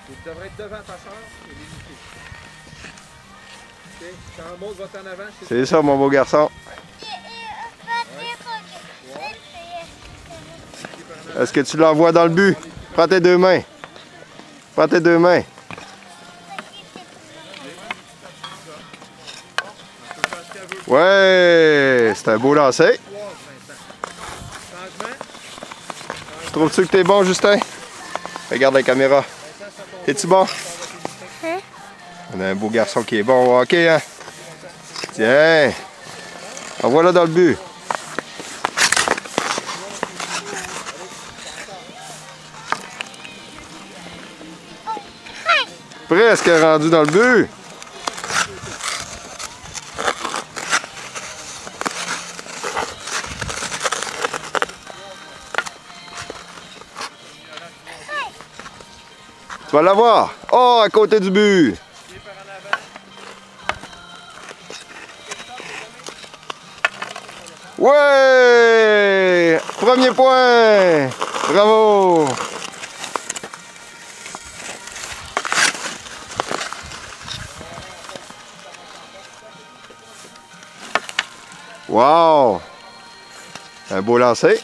Il devrait être devant ta soeur et limité. OK? Quand l'autre va en avant, c'est ça, mon beau garçon. Est-ce que tu l'envoies dans le but? Prends tes deux mains. Prends tes deux mains. Ouais, c'est un beau lancer. Trouves-tu que t'es bon, Justin? Regarde la caméra. Es-tu bon? Hein? On a un beau garçon qui est bon au hockey, hein? Tiens. Envoie-le dans le but. Presque rendu dans le but. Tu vas l'avoir. Oh, à côté du but. Ouais! Premier point. Bravo. Wow! Un beau lancer.